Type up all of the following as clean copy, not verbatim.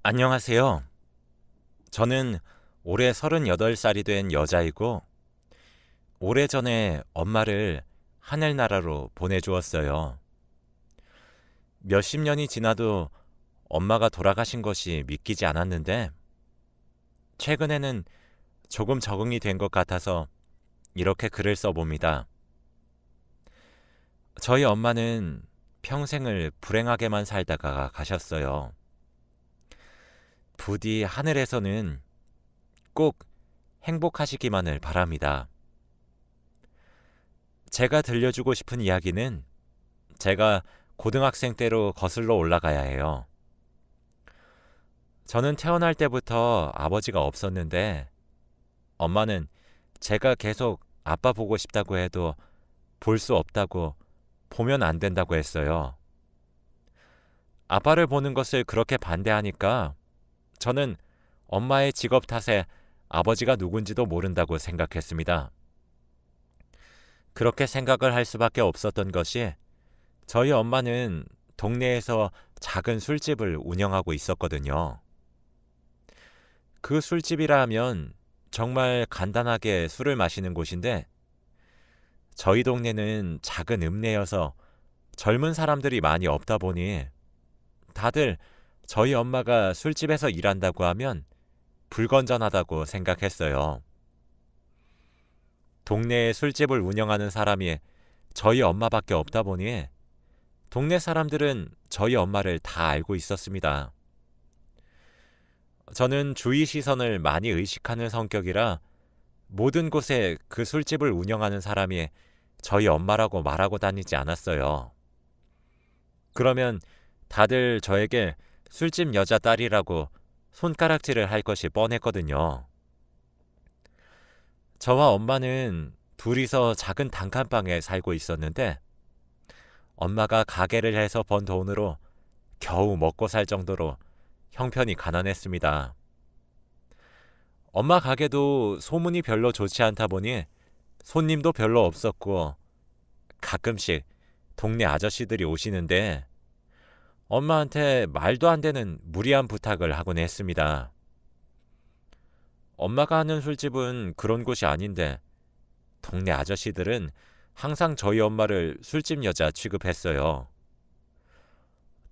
안녕하세요. 저는 올해 38살이 된 여자이고, 오래전에 엄마를 하늘나라로 보내주었어요. 몇십 년이 지나도 엄마가 돌아가신 것이 믿기지 않았는데, 최근에는 조금 적응이 된 것 같아서 이렇게 글을 써봅니다. 저희 엄마는 평생을 불행하게만 살다가 가셨어요. 부디 하늘에서는 꼭 행복하시기만을 바랍니다. 제가 들려주고 싶은 이야기는 제가 고등학생 때로 거슬러 올라가야 해요. 저는 태어날 때부터 아버지가 없었는데 엄마는 제가 계속 아빠 보고 싶다고 해도 볼 수 없다고, 보면 안 된다고 했어요. 아빠를 보는 것을 그렇게 반대하니까 저는 엄마의 직업 탓에 아버지가 누군지도 모른다고 생각했습니다. 그렇게 생각을 할 수밖에 없었던 것이, 저희 엄마는 동네에서 작은 술집을 운영하고 있었거든요. 그 술집이라 하면 정말 간단하게 술을 마시는 곳인데, 저희 동네는 작은 읍내여서 젊은 사람들이 많이 없다 보니 다들 저희 엄마가 술집에서 일한다고 하면 불건전하다고 생각했어요. 동네에 술집을 운영하는 사람이 저희 엄마밖에 없다 보니 동네 사람들은 저희 엄마를 다 알고 있었습니다. 저는 주위 시선을 많이 의식하는 성격이라 모든 곳에 그 술집을 운영하는 사람이 저희 엄마라고 말하고 다니지 않았어요. 그러면 다들 저에게 술집 여자 딸이라고 손가락질을 할 것이 뻔했거든요. 저와 엄마는 둘이서 작은 단칸방에 살고 있었는데, 엄마가 가게를 해서 번 돈으로 겨우 먹고 살 정도로 형편이 가난했습니다. 엄마 가게도 소문이 별로 좋지 않다 보니 손님도 별로 없었고, 가끔씩 동네 아저씨들이 오시는데 엄마한테 말도 안 되는 무리한 부탁을 하곤 했습니다. 엄마가 하는 술집은 그런 곳이 아닌데 동네 아저씨들은 항상 저희 엄마를 술집 여자 취급했어요.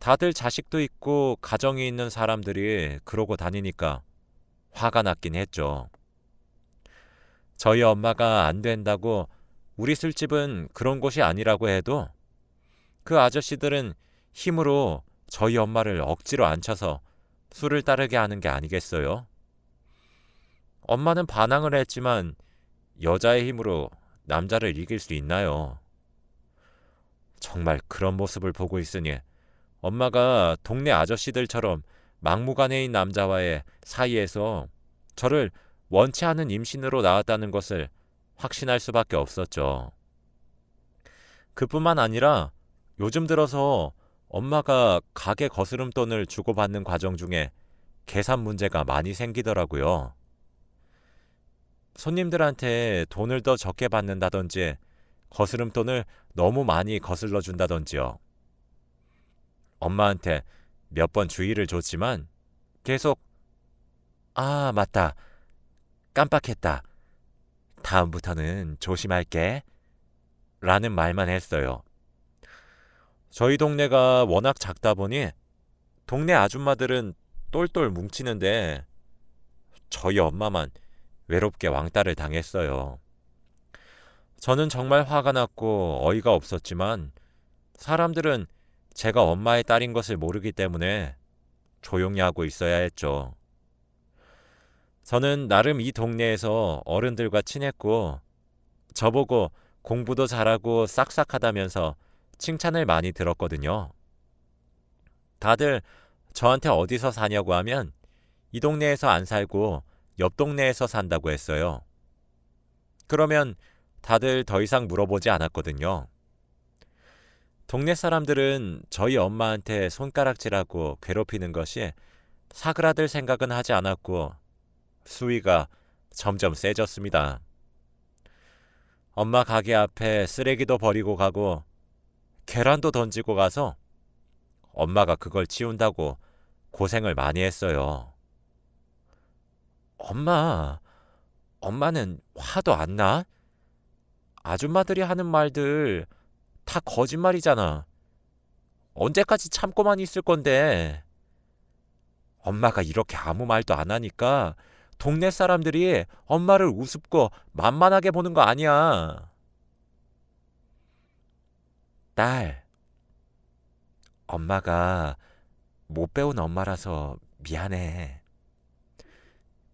다들 자식도 있고 가정이 있는 사람들이 그러고 다니니까 화가 났긴 했죠. 저희 엄마가 안 된다고 우리 술집은 그런 곳이 아니라고 해도 그 아저씨들은 힘으로 저희 엄마를 억지로 앉혀서 술을 따르게 하는 게 아니겠어요? 엄마는 반항을 했지만 여자의 힘으로 남자를 이길 수 있나요? 정말 그런 모습을 보고 있으니 엄마가 동네 아저씨들처럼 막무가내인 남자와의 사이에서 저를 원치 않은 임신으로 낳았다는 것을 확신할 수밖에 없었죠. 그뿐만 아니라 요즘 들어서 엄마가 가게 거스름돈을 주고받는 과정 중에 계산 문제가 많이 생기더라고요. 손님들한테 돈을 더 적게 받는다든지 거스름돈을 너무 많이 거슬러 준다든지요. 엄마한테 몇 번 주의를 줬지만 계속 "아, 맞다. 깜빡했다. 다음부터는 조심할게." 라는 말만 했어요. 저희 동네가 워낙 작다 보니 동네 아줌마들은 똘똘 뭉치는데 저희 엄마만 외롭게 왕따를 당했어요. 저는 정말 화가 났고 어이가 없었지만 사람들은 제가 엄마의 딸인 것을 모르기 때문에 조용히 하고 있어야 했죠. 저는 나름 이 동네에서 어른들과 친했고 저보고 공부도 잘하고 싹싹하다면서 칭찬을 많이 들었거든요. 다들 저한테 어디서 사냐고 하면 이 동네에서 안 살고 옆 동네에서 산다고 했어요. 그러면 다들 더 이상 물어보지 않았거든요. 동네 사람들은 저희 엄마한테 손가락질하고 괴롭히는 것이 사그라들 생각은 하지 않았고 수위가 점점 세졌습니다. 엄마 가게 앞에 쓰레기도 버리고 가고 계란도 던지고 가서 엄마가 그걸 치운다고 고생을 많이 했어요. 엄마는 화도 안 나? 아줌마들이 하는 말들 다 거짓말이잖아. 언제까지 참고만 있을 건데. 엄마가 이렇게 아무 말도 안 하니까 동네 사람들이 엄마를 우습고 만만하게 보는 거 아니야. 딸, 엄마가 못 배운 엄마라서 미안해.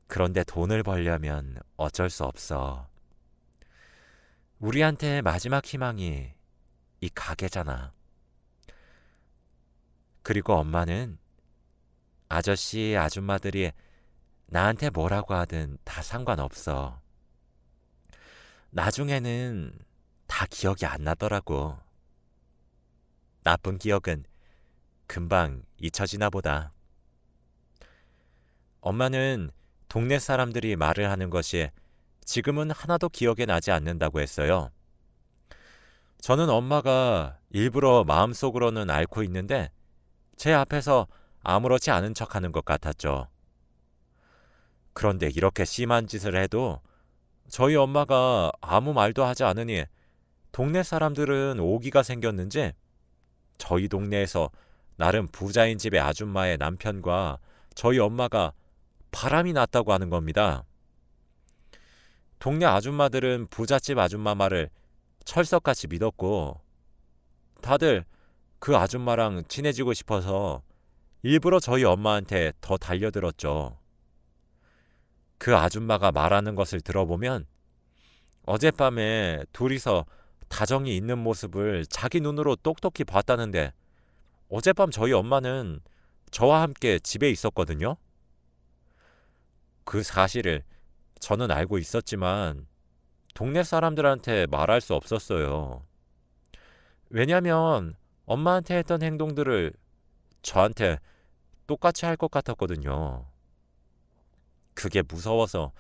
그런데 돈을 벌려면 어쩔 수 없어. 우리한테 마지막 희망이 이 가게잖아. 그리고 엄마는 아저씨, 아줌마들이 나한테 뭐라고 하든 다 상관없어. 나중에는 다 기억이 안 나더라고. 나쁜 기억은 금방 잊혀지나 보다. 엄마는 동네 사람들이 말을 하는 것이 지금은 하나도 기억에 나지 않는다고 했어요. 저는 엄마가 일부러 마음속으로는 앓고 있는데 제 앞에서 아무렇지 않은 척하는 것 같았죠. 그런데 이렇게 심한 짓을 해도 저희 엄마가 아무 말도 하지 않으니 동네 사람들은 오기가 생겼는지 저희 동네에서 나름 부자인 집의 아줌마의 남편과 저희 엄마가 바람이 났다고 하는 겁니다. 동네 아줌마들은 부잣집 아줌마 말을 철석같이 믿었고 다들 그 아줌마랑 친해지고 싶어서 일부러 저희 엄마한테 더 달려들었죠. 그 아줌마가 말하는 것을 들어보면 어젯밤에 둘이서 다정이 있는 모습을 자기 눈으로 똑똑히 봤다는데 어젯밤 저희 엄마는 저와 함께 집에 있었거든요. 그 사실을 저는 알고 있었지만 동네 사람들한테 말할 수 없었어요. 왜냐면 엄마한테 했던 행동들을 저한테 똑같이 할 것 같았거든요. 그게 무서워서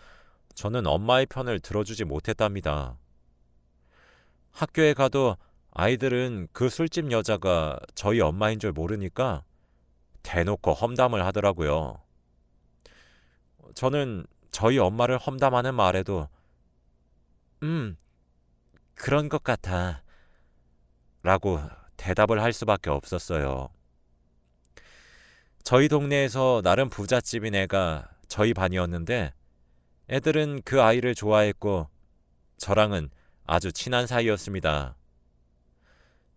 저는 엄마의 편을 들어주지 못했답니다. 학교에 가도 아이들은 그 술집 여자가 저희 엄마인 줄 모르니까 대놓고 험담을 하더라고요. 저는 저희 엄마를 험담하는 말에도 그런 것 같아 라고 대답을 할 수밖에 없었어요. 저희 동네에서 나름 부잣집인 애가 저희 반이었는데 애들은 그 아이를 좋아했고 저랑은 아주 친한 사이였습니다.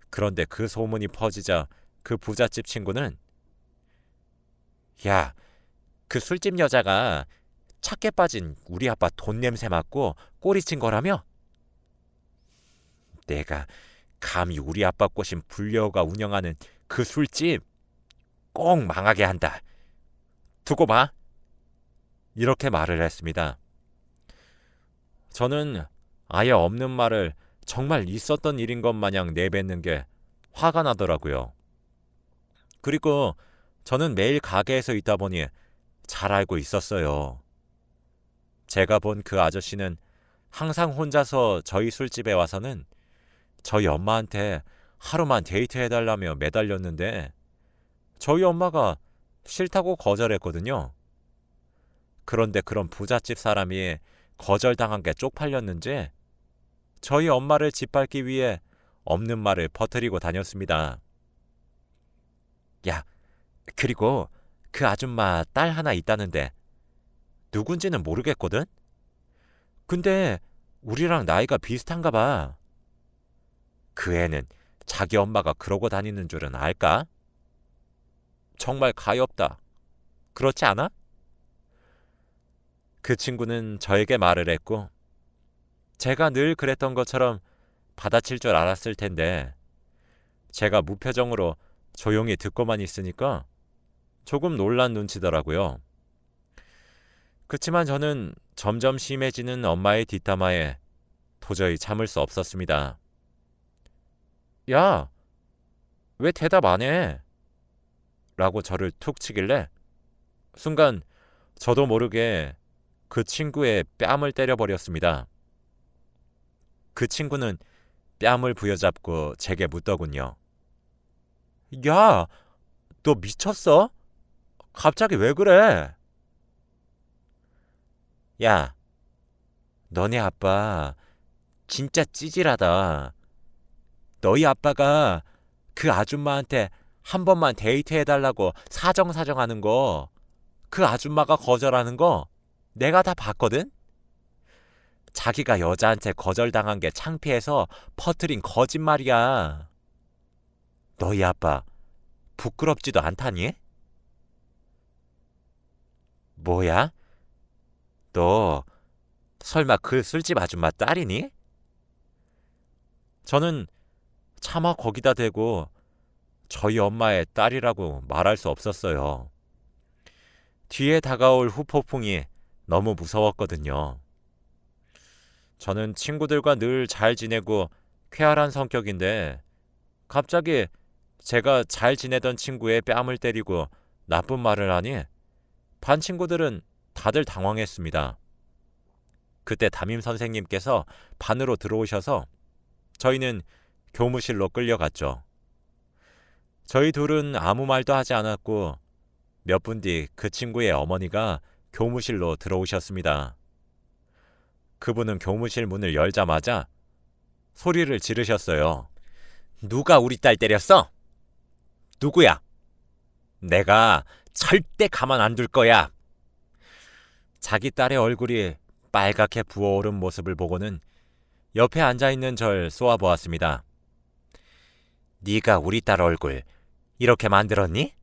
그런데 그 소문이 퍼지자 그 부잣집 친구는 야, 그 술집 여자가 착해 빠진 우리 아빠 돈 냄새 맡고 꼬리친 거라며? 내가 감히 우리 아빠 꼬신 불려가 운영하는 그 술집 꼭 망하게 한다. 두고 봐. 이렇게 말을 했습니다. 저는 아예 없는 말을 정말 있었던 일인 것 마냥 내뱉는 게 화가 나더라고요. 그리고 저는 매일 가게에서 있다 보니 잘 알고 있었어요. 제가 본 그 아저씨는 항상 혼자서 저희 술집에 와서는 저희 엄마한테 하루만 데이트해달라며 매달렸는데 저희 엄마가 싫다고 거절했거든요. 그런데 그런 부잣집 사람이 거절당한 게 쪽팔렸는지 저희 엄마를 짓밟기 위해 없는 말을 퍼뜨리고 다녔습니다. 야, 그리고 그 아줌마 딸 하나 있다는데 누군지는 모르겠거든? 근데 우리랑 나이가 비슷한가 봐. 그 애는 자기 엄마가 그러고 다니는 줄은 알까? 정말 가엾다. 그렇지 않아? 그 친구는 저에게 말을 했고 제가 늘 그랬던 것처럼 받아칠 줄 알았을 텐데 제가 무표정으로 조용히 듣고만 있으니까 조금 놀란 눈치더라고요. 그치만 저는 점점 심해지는 엄마의 뒷담화에 도저히 참을 수 없었습니다. 야, 왜 대답 안 해? 라고 저를 툭 치길래 순간 저도 모르게 그 친구의 뺨을 때려버렸습니다. 그 친구는 뺨을 부여잡고 제게 묻더군요. 야, 너 미쳤어? 갑자기 왜 그래? 야, 너네 아빠 진짜 찌질하다. 너희 아빠가 그 아줌마한테 한 번만 데이트해달라고 사정사정하는 거, 그 아줌마가 거절하는 거 내가 다 봤거든? 자기가 여자한테 거절당한 게 창피해서 퍼뜨린 거짓말이야. 너희 아빠 부끄럽지도 않다니? 뭐야? 너 설마 그 술집 아줌마 딸이니? 저는 차마 거기다 대고 저희 엄마의 딸이라고 말할 수 없었어요. 뒤에 다가올 후폭풍이 너무 무서웠거든요. 저는 친구들과 늘 잘 지내고 쾌활한 성격인데 갑자기 제가 잘 지내던 친구의 뺨을 때리고 나쁜 말을 하니 반 친구들은 다들 당황했습니다. 그때 담임 선생님께서 반으로 들어오셔서 저희는 교무실로 끌려갔죠. 저희 둘은 아무 말도 하지 않았고 몇 분 뒤 그 친구의 어머니가 교무실로 들어오셨습니다. 그분은 교무실 문을 열자마자 소리를 지르셨어요. 누가 우리 딸 때렸어? 누구야? 내가 절대 가만 안 둘 거야. 자기 딸의 얼굴이 빨갛게 부어오른 모습을 보고는 옆에 앉아있는 절 쏘아보았습니다. 네가 우리 딸 얼굴 이렇게 만들었니?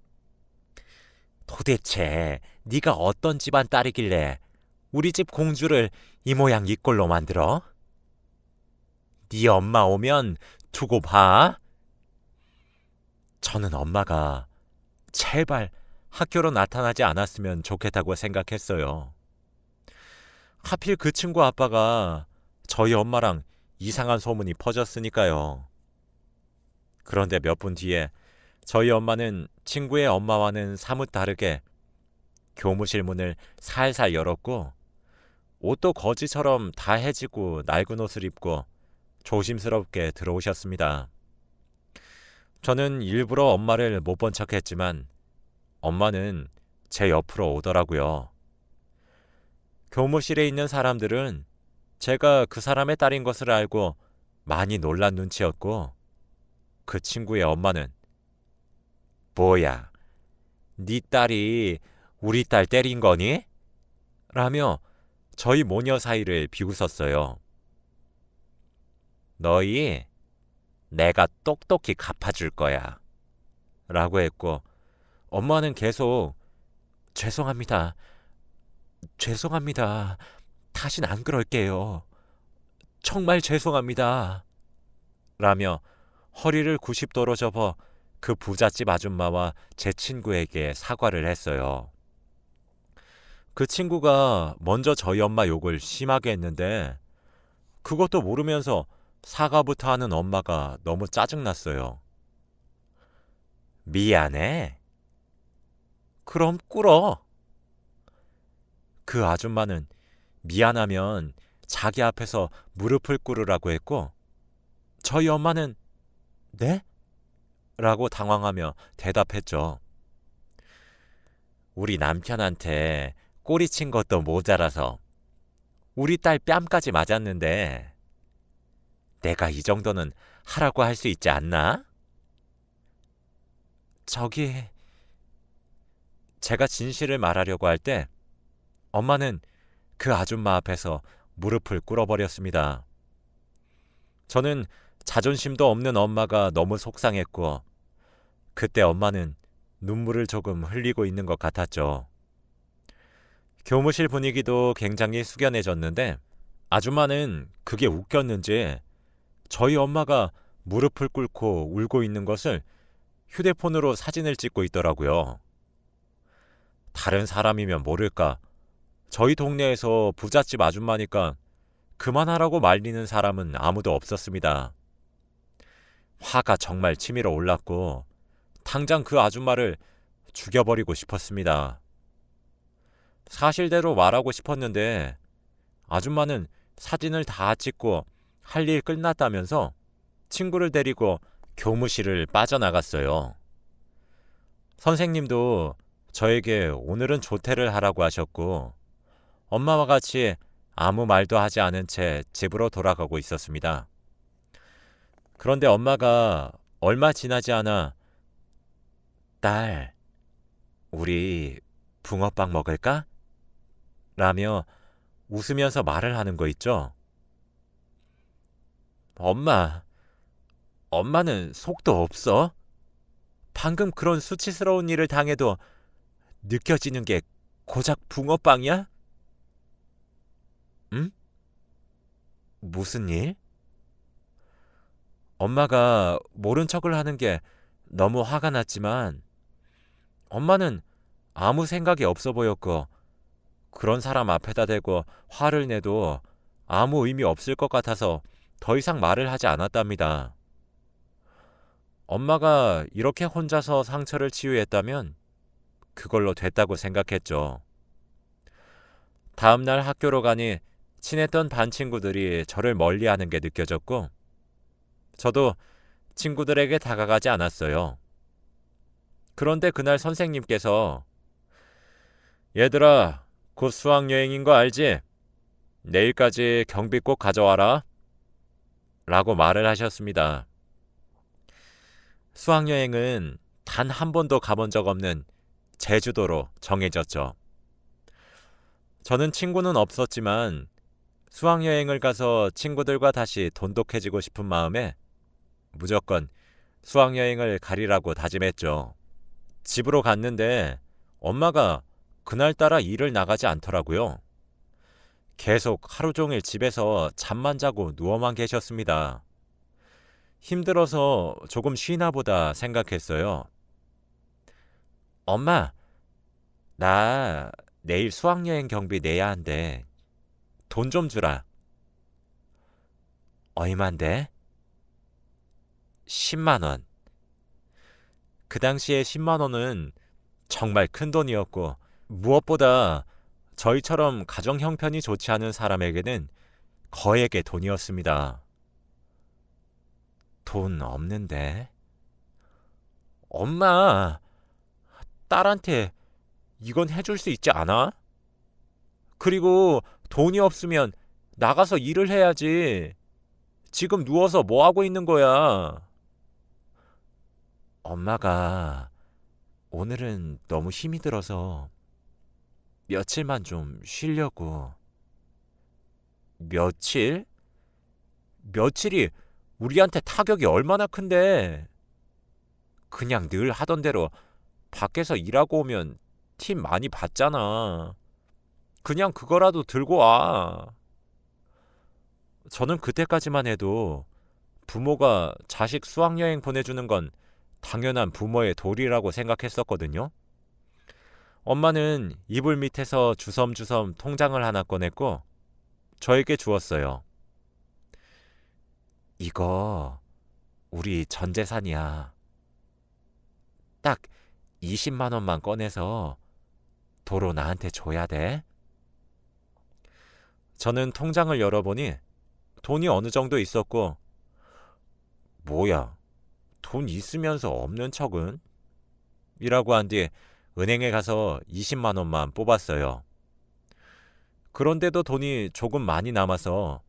도대체 네가 어떤 집안 딸이길래 우리 집 공주를 이 모양 이 꼴로 만들어? 네 엄마 오면 두고 봐. 저는 엄마가 제발 학교로 나타나지 않았으면 좋겠다고 생각했어요. 하필 그 친구 아빠가 저희 엄마랑 이상한 소문이 퍼졌으니까요. 그런데 몇 분 뒤에 저희 엄마는 친구의 엄마와는 사뭇 다르게 교무실 문을 살살 열었고 옷도 거지처럼 다 해지고 낡은 옷을 입고 조심스럽게 들어오셨습니다. 저는 일부러 엄마를 못 본 척했지만 엄마는 제 옆으로 오더라고요. 교무실에 있는 사람들은 제가 그 사람의 딸인 것을 알고 많이 놀란 눈치였고 그 친구의 엄마는 뭐야, 네 딸이 우리 딸 때린 거니? 라며 저희 모녀 사이를 비웃었어요. 너희 내가 똑똑히 갚아줄 거야 라고 했고 엄마는 계속 죄송합니다. 죄송합니다. 다신 안 그럴게요. 정말 죄송합니다. 라며 허리를 90도로 접어 그 부잣집 아줌마와 제 친구에게 사과를 했어요. 그 친구가 먼저 저희 엄마 욕을 심하게 했는데 그것도 모르면서 사과부터 하는 엄마가 너무 짜증났어요. 미안해. 그럼 꿇어. 그 아줌마는 미안하면 자기 앞에서 무릎을 꿇으라고 했고 저희 엄마는 네? 라고 당황하며 대답했죠. 우리 남편한테 꼬리친 것도 모자라서 우리 딸 뺨까지 맞았는데 내가 이 정도는 하라고 할 수 있지 않나? 저기... 제가 진실을 말하려고 할 때 엄마는 그 아줌마 앞에서 무릎을 꿇어버렸습니다. 저는 자존심도 없는 엄마가 너무 속상했고 그때 엄마는 눈물을 조금 흘리고 있는 것 같았죠. 교무실 분위기도 굉장히 숙연해졌는데 아줌마는 그게 웃겼는지 저희 엄마가 무릎을 꿇고 울고 있는 것을 휴대폰으로 사진을 찍고 있더라고요. 다른 사람이면 모를까. 저희 동네에서 부잣집 아줌마니까 그만하라고 말리는 사람은 아무도 없었습니다. 화가 정말 치밀어 올랐고 당장 그 아줌마를 죽여버리고 싶었습니다. 사실대로 말하고 싶었는데 아줌마는 사진을 다 찍고 할 일 끝났다면서 친구를 데리고 교무실을 빠져나갔어요. 선생님도 저에게 오늘은 조퇴를 하라고 하셨고 엄마와 같이 아무 말도 하지 않은 채 집으로 돌아가고 있었습니다. 그런데 엄마가 얼마 지나지 않아 딸, 우리 붕어빵 먹을까? 라며 웃으면서 말을 하는 거 있죠. 엄마, 엄마는 속도 없어? 방금 그런 수치스러운 일을 당해도 느껴지는 게 고작 붕어빵이야? 응? 무슨 일? 엄마가 모른 척을 하는 게 너무 화가 났지만 엄마는 아무 생각이 없어 보였고 그런 사람 앞에다 대고 화를 내도 아무 의미 없을 것 같아서 더 이상 말을 하지 않았답니다. 엄마가 이렇게 혼자서 상처를 치유했다면 그걸로 됐다고 생각했죠. 다음날 학교로 가니 친했던 반 친구들이 저를 멀리하는 게 느껴졌고 저도 친구들에게 다가가지 않았어요. 그런데 그날 선생님께서 얘들아, 곧 수학여행인 거 알지? 내일까지 경비 꼭 가져와라 라고 말을 하셨습니다. 수학여행은 단 한 번도 가본 적 없는 제주도로 정해졌죠. 저는 친구는 없었지만 수학여행을 가서 친구들과 다시 돈독해지고 싶은 마음에 무조건 수학여행을 가리라고 다짐했죠. 집으로 갔는데 엄마가 그날따라 일을 나가지 않더라고요. 계속 하루 종일 집에서 잠만 자고 누워만 계셨습니다. 힘들어서 조금 쉬나 보다 생각했어요. 엄마, 나 내일 수학여행 경비 내야 한대. 돈 좀 주라. 얼만데? 10만 원. 그 당시에 10만 원은 정말 큰 돈이었고 무엇보다 저희처럼 가정 형편이 좋지 않은 사람에게는 거액의 돈이었습니다. 돈 없는데? 엄마, 딸한테 이건 해줄 수 있지 않아? 그리고 돈이 없으면 나가서 일을 해야지. 지금 누워서 뭐 하고 있는 거야? 엄마가 오늘은 너무 힘이 들어서 며칠만 좀 쉬려고. 며칠? 며칠이 우리한테 타격이 얼마나 큰데. 그냥 늘 하던 대로 밖에서 일하고 오면 팁 많이 받잖아. 그냥 그거라도 들고 와. 저는 그때까지만 해도 부모가 자식 수학여행 보내주는 건 당연한 부모의 도리라고 생각했었거든요. 엄마는 이불 밑에서 주섬주섬 통장을 하나 꺼냈고 저에게 주었어요. 이거 우리 전 재산이야. 딱 20만 원만 꺼내서 도로 나한테 줘야 돼. 저는 통장을 열어보니 돈이 어느 정도 있었고 뭐야, 돈 있으면서 없는 척은? 이라고 한 뒤 은행에 가서 20만 원만 뽑았어요. 그런데도 돈이 조금 많이 남아서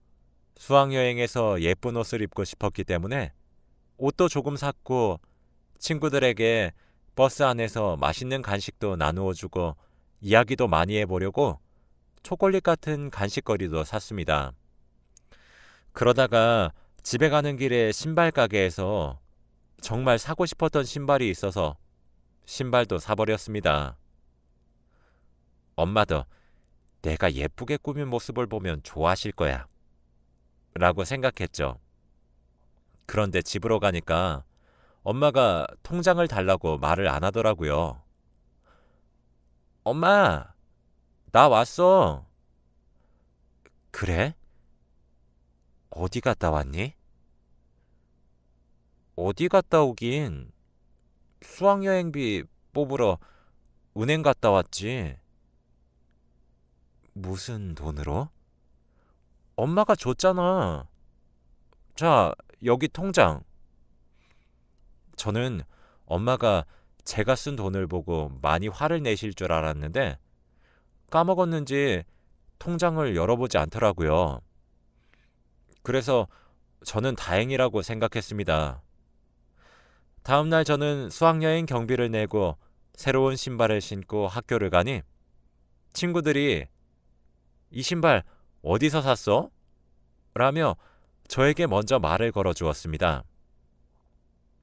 수학여행에서 예쁜 옷을 입고 싶었기 때문에 옷도 조금 샀고 친구들에게 버스 안에서 맛있는 간식도 나누어 주고 이야기도 많이 해보려고 초콜릿 같은 간식거리도 샀습니다. 그러다가 집에 가는 길에 신발 가게에서 정말 사고 싶었던 신발이 있어서 신발도 사버렸습니다. 엄마도 내가 예쁘게 꾸민 모습을 보면 좋아하실 거야 라고 생각했죠. 그런데 집으로 가니까 엄마가 통장을 달라고 말을 안 하더라고요. 엄마, 나 왔어. 그래? 어디 갔다 왔니? 어디 갔다 오긴 수학여행비 뽑으러 은행 갔다 왔지. 무슨 돈으로? 엄마가 줬잖아. 자, 여기 통장. 저는 엄마가 제가 쓴 돈을 보고 많이 화를 내실 줄 알았는데 까먹었는지 통장을 열어보지 않더라고요. 그래서 저는 다행이라고 생각했습니다. 다음날 저는 수학여행 경비를 내고 새로운 신발을 신고 학교를 가니 친구들이 이 신발 어디서 샀어? 라며 저에게 먼저 말을 걸어 주었습니다.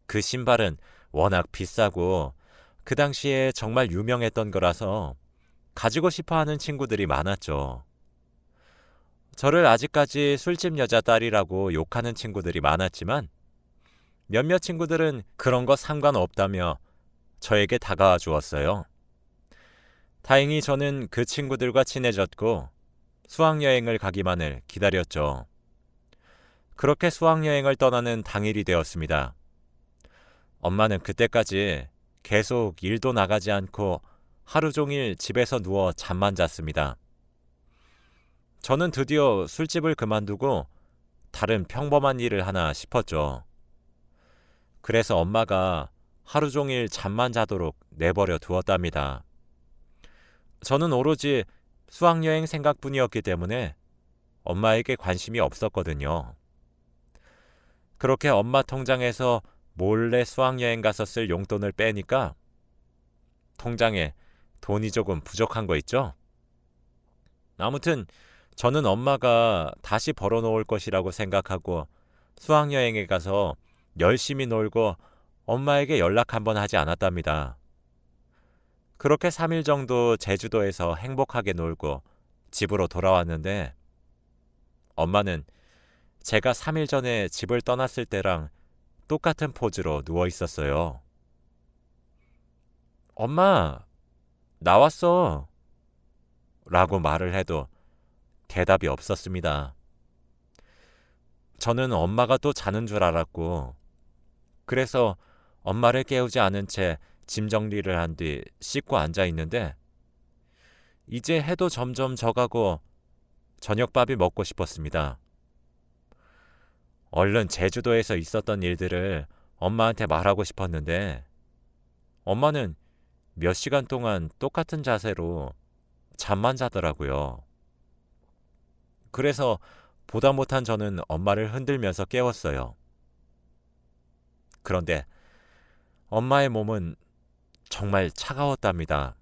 그 신발은 워낙 비싸고 그 당시에 정말 유명했던 거라서 가지고 싶어 하는 친구들이 많았죠. 저를 아직까지 술집 여자 딸이라고 욕하는 친구들이 많았지만 몇몇 친구들은 그런 거 상관없다며 저에게 다가와 주었어요. 다행히 저는 그 친구들과 친해졌고 수학여행을 가기만을 기다렸죠. 그렇게 수학여행을 떠나는 당일이 되었습니다. 엄마는 그때까지 계속 일도 나가지 않고 하루 종일 집에서 누워 잠만 잤습니다. 저는 드디어 술집을 그만두고 다른 평범한 일을 하나 싶었죠. 그래서 엄마가 하루 종일 잠만 자도록 내버려 두었답니다. 저는 오로지 수학여행 생각뿐이었기 때문에 엄마에게 관심이 없었거든요. 그렇게 엄마 통장에서 몰래 수학여행 가서 쓸 용돈을 빼니까 통장에 돈이 조금 부족한 거 있죠? 아무튼 저는 엄마가 다시 벌어놓을 것이라고 생각하고 수학여행에 가서 열심히 놀고 엄마에게 연락 한번 하지 않았답니다. 그렇게 3일 정도 제주도에서 행복하게 놀고 집으로 돌아왔는데 엄마는 제가 3일 전에 집을 떠났을 때랑 똑같은 포즈로 누워 있었어요. 엄마, 나왔어. 라고 말을 해도 대답이 없었습니다. 저는 엄마가 또 자는 줄 알았고, 그래서 엄마를 깨우지 않은 채 짐 정리를 한 뒤 씻고 앉아 있는데, 이제 해도 점점 져가고 저녁밥이 먹고 싶었습니다. 얼른 제주도에서 있었던 일들을 엄마한테 말하고 싶었는데, 엄마는 몇 시간 동안 똑같은 자세로 잠만 자더라고요. 그래서 보다 못한 저는 엄마를 흔들면서 깨웠어요. 그런데 엄마의 몸은 정말 차가웠답니다.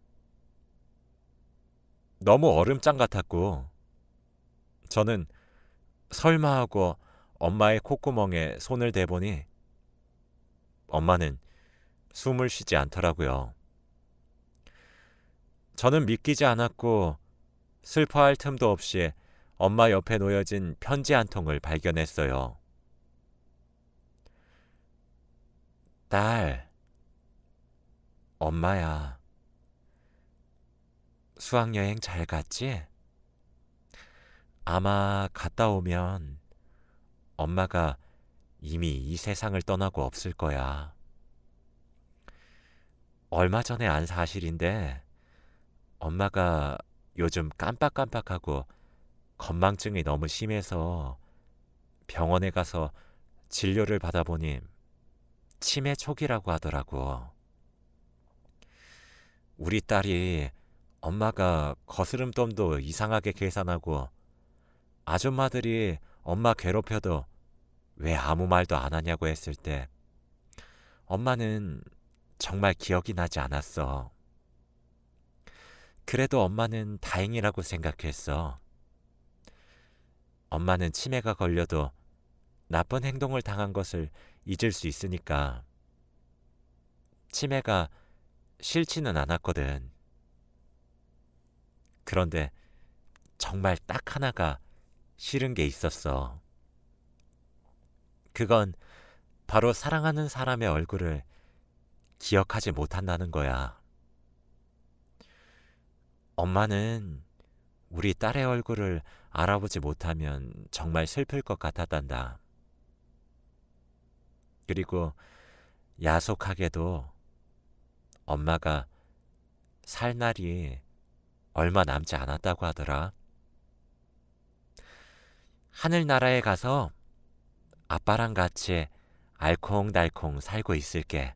너무 얼음장 같았고 저는 설마 하고 엄마의 콧구멍에 손을 대보니 엄마는 숨을 쉬지 않더라고요. 저는 믿기지 않았고 슬퍼할 틈도 없이 엄마 옆에 놓여진 편지 한 통을 발견했어요. 딸, 엄마야. 수학여행 잘 갔지? 아마 갔다 오면 엄마가 이미 이 세상을 떠나고 없을 거야. 얼마 전에 안 사실인데 엄마가 요즘 깜빡깜빡하고 건망증이 너무 심해서 병원에 가서 진료를 받아보니 치매 초기라고 하더라고. 우리 딸이 엄마가 거스름돈도 이상하게 계산하고 아줌마들이 엄마 괴롭혀도 왜 아무 말도 안 하냐고 했을 때 엄마는 정말 기억이 나지 않았어. 그래도 엄마는 다행이라고 생각했어. 엄마는 치매가 걸려도 나쁜 행동을 당한 것을 잊을 수 있으니까. 치매가 싫지는 않았거든. 그런데 정말 딱 하나가 싫은 게 있었어. 그건 바로 사랑하는 사람의 얼굴을 기억하지 못한다는 거야. 엄마는 우리 딸의 얼굴을 알아보지 못하면 정말 슬플 것 같았단다. 그리고 야속하게도 엄마가 살 날이 얼마 남지 않았다고 하더라. 하늘나라에 가서 아빠랑 같이 알콩달콩 살고 있을게.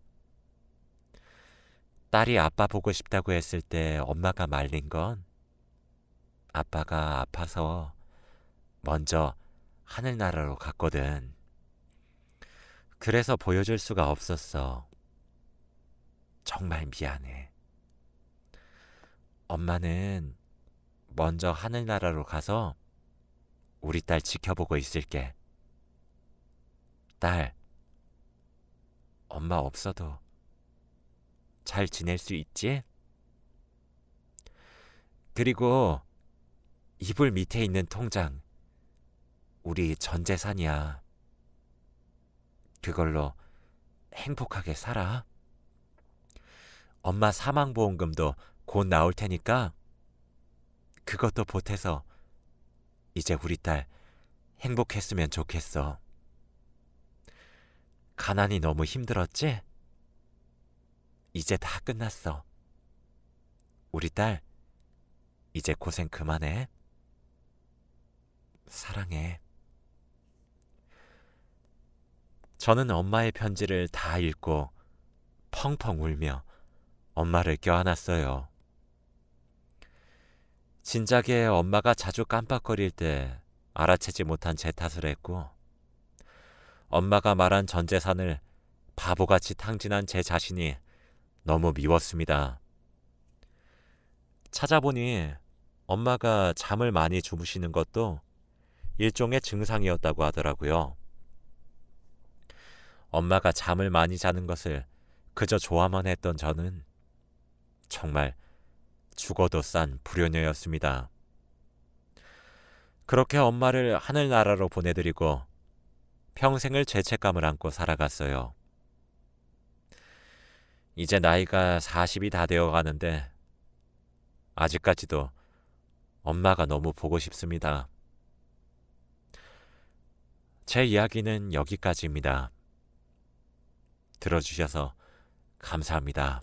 딸이 아빠 보고 싶다고 했을 때 엄마가 말린 건 아빠가 아파서 먼저 하늘나라로 갔거든. 그래서 보여줄 수가 없었어. 정말 미안해. 엄마는 먼저 하늘나라로 가서 우리 딸 지켜보고 있을게. 딸, 엄마 없어도 잘 지낼 수 있지? 그리고 이불 밑에 있는 통장, 우리 전 재산이야. 그걸로 행복하게 살아. 엄마 사망보험금도 곧 나올 테니까 그것도 보태서 이제 우리 딸 행복했으면 좋겠어. 가난이 너무 힘들었지? 이제 다 끝났어. 우리 딸 이제 고생 그만해. 사랑해. 저는 엄마의 편지를 다 읽고 펑펑 울며 엄마를 껴안았어요. 진작에 엄마가 자주 깜빡거릴 때 알아채지 못한 제 탓을 했고, 엄마가 말한 전 재산을 바보같이 탕진한 제 자신이 너무 미웠습니다. 찾아보니 엄마가 잠을 많이 주무시는 것도 일종의 증상이었다고 하더라고요. 엄마가 잠을 많이 자는 것을 그저 좋아만 했던 저는 정말 죽어도 싼 불효녀였습니다. 그렇게 엄마를 하늘나라로 보내드리고 평생을 죄책감을 안고 살아갔어요. 이제 나이가 40이 다 되어 가는데 아직까지도 엄마가 너무 보고 싶습니다. 제 이야기는 여기까지입니다. 들어주셔서 감사합니다.